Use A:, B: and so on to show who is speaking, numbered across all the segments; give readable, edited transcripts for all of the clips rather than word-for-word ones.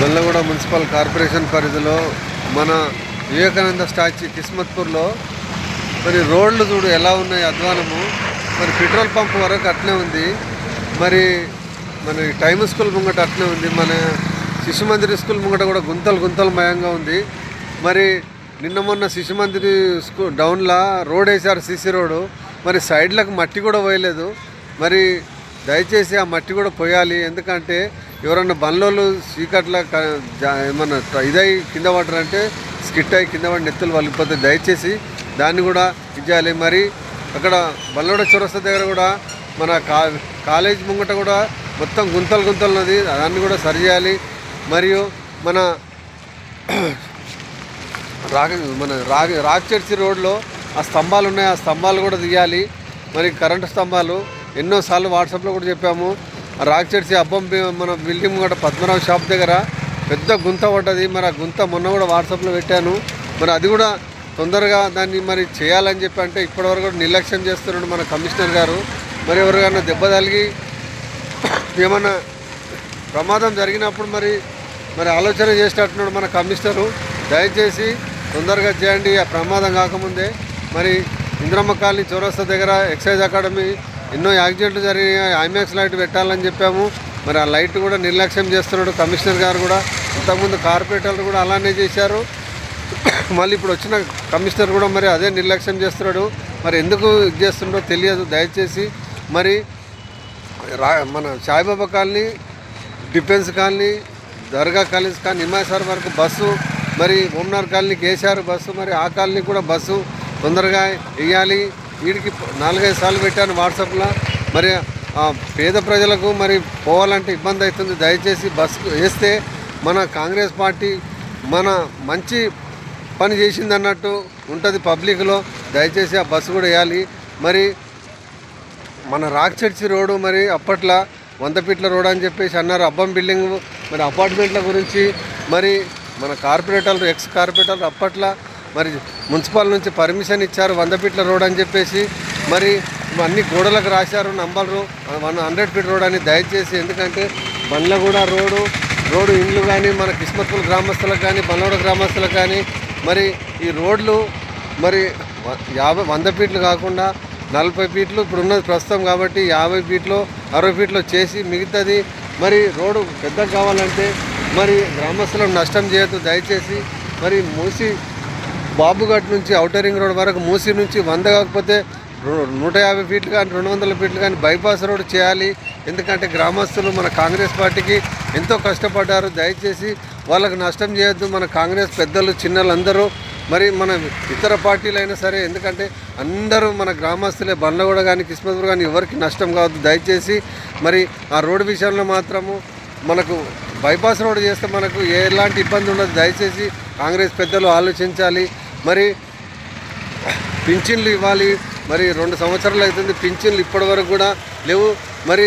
A: బెల్లగూడ municipal corporation పరిధిలో మన Vivekananda statue కిస్మత్పూర్లో మరి రోడ్లు చూడు ఎలా ఉన్నాయి అధ్వానము. మరి పెట్రోల్ పంప్ వరకు అట్లే ఉంది. మరి మన టైమ్ స్కూల్ ముంగట అట్లే ఉంది. మన శిశు మందిర్ స్కూల్ ముంగట కూడా గుంతలు మయంగా ఉంది. మరి నిన్న మొన్న శిశు మందిర్ స్కూల్ డౌన్లో రోడ్ వేసారు, సీసీ రోడ్డు. మరి సైడ్లకు మట్టి కూడా పోయలేదు. మరి దయచేసి ఆ మట్టి కూడా పోయాలి. ఎందుకంటే ఎవరన్నా బండ్లోళ్ళు చీకట్ల ఏమన్నా ఇదై కింద పడ్డారంటే స్కిట్ అయ్యి కింద పడి నెత్తులు వలిపోతాయి. దయచేసి దాన్ని కూడా ఇచ్చేయాలి. మరి అక్కడ బల్లగూడ చౌరస్తా దగ్గర కూడా మన కాలేజ్ ముంగట కూడా మొత్తం గుంతలు ఉన్నది, దాన్ని కూడా సరిచేయాలి. మరియు మన రాక్ చర్చి రోడ్లో ఆ స్తంభాలు ఉన్నాయి, ఆ స్తంభాలు కూడా తీయాలి. మరి కరెంటు స్తంభాలు ఎన్నోసార్లు వాట్సాప్లో కూడా చెప్పాము. రాక్ చర్చి అబ్బం మన బిల్డింగ్ కూడా పద్మనాభ షాప్ దగ్గర పెద్ద గుంత పడ్డది. మరి ఆ గుంత మొన్న కూడా వాట్సాప్లో పెట్టాను. మరి అది కూడా తొందరగా దాన్ని మరి చేయాలని చెప్పి అంటే ఇప్పటివరకు కూడా నిర్లక్ష్యం చేస్తున్నాడు మన కమిషనర్ గారు. మరి ఎవరికైనా దెబ్బ తగిలి ఏమన్నా ప్రమాదం జరిగినప్పుడు మరి ఆలోచన చేసేటట్టున్నాడు మన కమిషనరు. దయచేసి తొందరగా చేయండి, ఆ ప్రమాదం కాకముందే. మరి ఇంద్రమ్మ కాలనీ చౌరస్తా దగ్గర ఎక్సైజ్ అకాడమీ ఎన్నో యాక్సిడెంట్లు జరిగినాయి, ఐమాక్స్ లైట్ పెట్టాలని చెప్పాము. మరి ఆ లైట్ కూడా నిర్లక్ష్యం చేస్తున్నాడు కమిషనర్ గారు కూడా. ఇంతకుముందు కార్పొరేటర్లు కూడా అలానే చేశారు. మళ్ళీ ఇప్పుడు వచ్చిన కమిషనర్ కూడా మరి అదే నిర్లక్ష్యం చేస్తున్నాడు. మరి ఎందుకు ఇది చేస్తుండో తెలియదు. దయచేసి మరి మన సాయిబాబా కాలనీ, డిఫెన్స్ కాలనీ, దర్గా కాలేజ్ కానీ నిమాసార్ వరకు బస్సు, మరి ఓంనార్ కాలనీ కేసీఆర్ బస్సు, మరి ఆ కాలనీ కూడా బస్సు తొందరగా వేయాలి. వీడికి 4-5 సార్లు పెట్టాను వాట్సాప్లో. మరి పేద ప్రజలకు మరి పోవాలంటే ఇబ్బంది అవుతుంది. దయచేసి బస్సు వేస్తే మన కాంగ్రెస్ పార్టీ మన మంచి పని చేసింది అన్నట్టు ఉంటుంది పబ్లిక్లో. దయచేసి ఆ బస్సు కూడా వేయాలి. మరి మన రాక్ చర్చి రోడ్డు మరి అప్పట్లో 100 ఫీట్ల రోడ్ అని చెప్పేసి అన్నారు. అబ్బం బిల్డింగ్ మరి అపార్ట్మెంట్ల గురించి మరి మన కార్పొరేటర్లు ఎక్స్ కార్పొరేటర్లు అప్పట్లో మరి మున్సిపల్ నుంచి పర్మిషన్ ఇచ్చారు 100 ఫీట్ల రోడ్ అని చెప్పేసి. మరి అన్ని గోడలకు రాశారు నంబరు 100 ఫీట్ రోడ్ అని. దయచేసి ఎందుకంటే బండ్లగూడ రోడ్డు ఇండ్లు కానీ మన కిస్మత్పూర్ గ్రామస్తులకు కానీ బల్లగూడ గ్రామస్తులకు కానీ మరి ఈ రోడ్లు మరి 100 ఫీట్లు కాకుండా 40 ఫీట్లు ఇప్పుడు ఉన్నది ప్రస్తుతం కాబట్టి 50 ఫీట్లు 60 ఫీట్లు చేసి మిగతాది మరి రోడ్డు పెద్దగా కావాలంటే మరి గ్రామస్తులకు నష్టం చేయొద్దు. దయచేసి మరి మూసి బాబుఘాట్ నుంచి ఔటర్ రింగ్ రోడ్ వరకు మూసి నుంచి 100 కాకపోతే 150 ఫీట్లు కానీ 200 ఫీట్లు కానీ బైపాస్ రోడ్ చేయాలి. ఎందుకంటే గ్రామస్తులు మన కాంగ్రెస్ పార్టీకి ఎంతో కష్టపడ్డారు. దయచేసి వాళ్ళకు నష్టం చేయొద్దు. మన కాంగ్రెస్ పెద్దలు చిన్నలందరూ మరి మన ఇతర పార్టీలు అయినా సరే, ఎందుకంటే అందరూ మన గ్రామస్తులే. బండ్లగూడ కానీ కిస్మత్పూర్ కానీ ఎవరికి నష్టం కావద్దు. దయచేసి మరి ఆ రోడ్డు విషయంలో మాత్రము మనకు బైపాస్ రోడ్ చేస్తే మనకు ఎలాంటి ఇబ్బంది ఉండదు. దయచేసి కాంగ్రెస్ పెద్దలు ఆలోచించాలి. మరి పింఛన్లు ఇవ్వాలి. మరి 2 సంవత్సరాలు అవుతుంది పింఛన్లు ఇప్పటి వరకు కూడా లేవు. మరి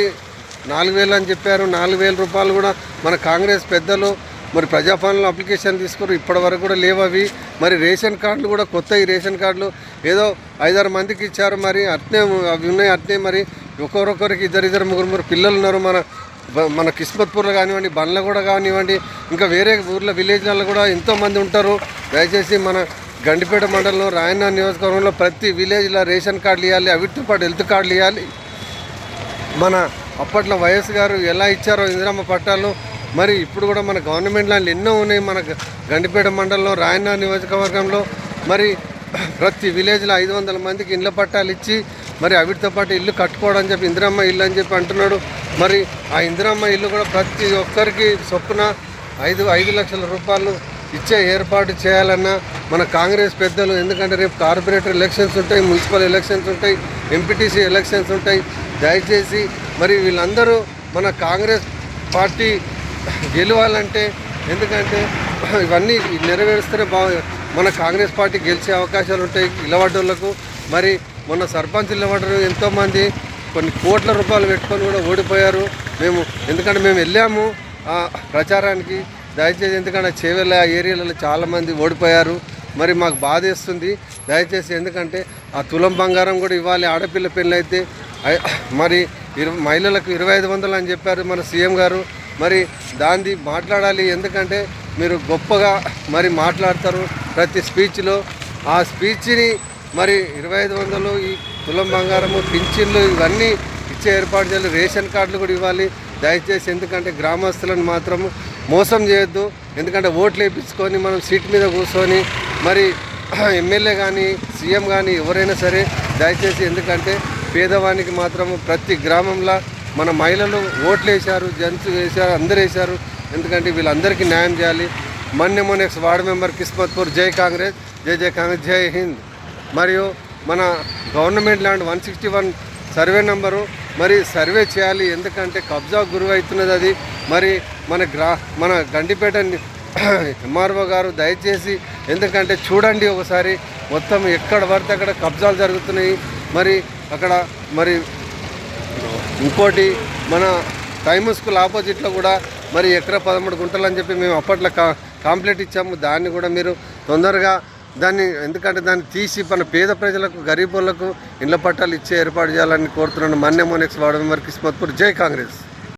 A: 4,000 అని చెప్పారు. 4,000 రూపాయలు కూడా మన కాంగ్రెస్ పెద్దలు మరి ప్రజాపాలనలో అప్లికేషన్ తీసుకున్నారు. ఇప్పటి వరకు కూడా లేవు అవి. మరి రేషన్ కార్డులు కూడా కొత్త ఈ రేషన్ కార్డులు ఏదో 5-6 మందికి ఇచ్చారు. మరి అట్నే అవి ఉన్నాయి. అట్నే మరి ఒకరొకరికి 2-2 3 పిల్లలు ఉన్నారు. మన కిస్మత్పూర్లో కానివ్వండి, బండ్ల కూడా కానివ్వండి, ఇంకా వేరే ఊర్లో విలేజ్లలో కూడా ఎంతోమంది ఉంటారు. దయచేసి మన గండిపేట మండలంలో రాయన్న నియోజకవర్గంలో ప్రతి విలేజ్లో రేషన్ కార్డులు ఇవ్వాలి. అవిటితో పాటు హెల్త్ కార్డులు ఇవ్వాలి. మన అప్పట్లో వైఎస్ గారు ఎలా ఇచ్చారో ఇందిరమ్మ పట్టాలు మరి ఇప్పుడు కూడా మన గవర్నమెంట్ ల్యాండ్లు ఎన్నో ఉన్నాయి. మన గండిపేట మండలంలో రాయన్న నియోజకవర్గంలో మరి ప్రతి విలేజ్లో 500 మందికి ఇళ్ళ పట్టాలు ఇచ్చి మరి అవిటితో పాటు ఇల్లు కట్టుకోవడం అని చెప్పి ఇందిరమ్మ ఇల్లు అని చెప్పి అంటున్నాడు. మరి ఆ ఇందిరమ్మ ఇల్లు కూడా ప్రతి ఒక్కరికి చొప్పున 5 లక్షల రూపాయలు ఇచ్చే ఏర్పాటు చేయాలన్న మన కాంగ్రెస్ పెద్దలు. ఎందుకంటే రేపు కార్పొరేటర్ ఎలక్షన్స్ ఉంటాయి, మున్సిపల్ ఎలక్షన్స్ ఉంటాయి, ఎంపీటీసీ ఎలక్షన్స్ ఉంటాయి. దయచేసి మరి వీళ్ళందరూ మన కాంగ్రెస్ పార్టీ గెలవాలంటే, ఎందుకంటే ఇవన్నీ నెరవేరుస్తేనే మన కాంగ్రెస్ పార్టీ గెలిచే అవకాశాలు ఉంటాయి ఇళ్ళవాడోళ్లకు. మరి మొన్న సర్పంచ్ ఇళ్ళవాడరు ఎంతోమంది కొన్ని కోట్ల రూపాయలు పెట్టుకొని కూడా ఓడిపోయారు. ఎందుకంటే మేము వెళ్ళాము ప్రచారానికి. దయచేసి ఎందుకంటే చేవెళ్ళ ఏరియాలలో చాలామంది ఓడిపోయారు. మరి మాకు బాధేస్తుంది. దయచేసి ఎందుకంటే ఆ తులం బంగారం కూడా ఇవ్వాలి. ఆడపిల్ల పెళ్ళి అయితే మరి మహిళలకు 2500 అని చెప్పారు మన సీఎం గారు. మరి దాన్ని మాట్లాడాలి, ఎందుకంటే మీరు గొప్పగా మరి మాట్లాడతారు ప్రతి స్పీచ్లో. ఆ స్పీచ్ని మరి 2500 ఈ తులం బంగారము, పింఛన్లు ఇవన్నీ ఇచ్చే ఏర్పాటు చేయాలి. రేషన్ కార్డులు కూడా ఇవ్వాలి దయచేసి. ఎందుకంటే గ్రామస్తులను మాత్రం మోసం చేయొద్దు. ఎందుకంటే ఓట్లు వేయించుకొని మనం సీట్ మీద కూర్చొని మరి ఎమ్మెల్యే కానీ సీఎం కానీ ఎవరైనా సరే దయచేసి, ఎందుకంటే పేదవానికి మాత్రం ప్రతి గ్రామంలో మన మహిళలు ఓట్లు వేశారు, జెంట్స్ వేశారు, అందరూ వేశారు. ఎందుకంటే వీళ్ళందరికీ న్యాయం చేయాలి. మొన్న ఎక్స్ వార్డు మెంబర్ కిస్మత్పూర్, జై కాంగ్రెస్, జై జై కాంగ్రెస్, జై హింద్. మరియు మన గవర్నమెంట్ ల్యాండ్ 161 సర్వే నెంబరు మరి సర్వే చేయాలి, ఎందుకంటే కబ్జా గురి అవుతున్నది అది. మరి మన గండిపేట ఎంఆర్ఓ గారు దయచేసి, ఎందుకంటే చూడండి ఒకసారి మొత్తం ఎక్కడ పడితే అక్కడ కబ్జాలు జరుగుతున్నాయి. మరి అక్కడ మరి ఇంకోటి మన టైమ్ స్కూల్ ఆపోజిట్లో కూడా మరి ఎకరా 13 గుంటలు అని చెప్పి మేము అప్పట్లో కాంప్లైంట్ ఇచ్చాము. దాన్ని కూడా మీరు తొందరగా ఎందుకంటే దాన్ని తీసి మన పేద ప్రజలకు, గరీబ్ వాళ్ళకు ఇళ్ల పట్టాలు ఇచ్చే ఏర్పాటు చేయాలని కోరుతున్నాను. మొన్న ఎక్స్ వార్డు మెంబర్ కిస్మత్పూర్, జై కాంగ్రెస్.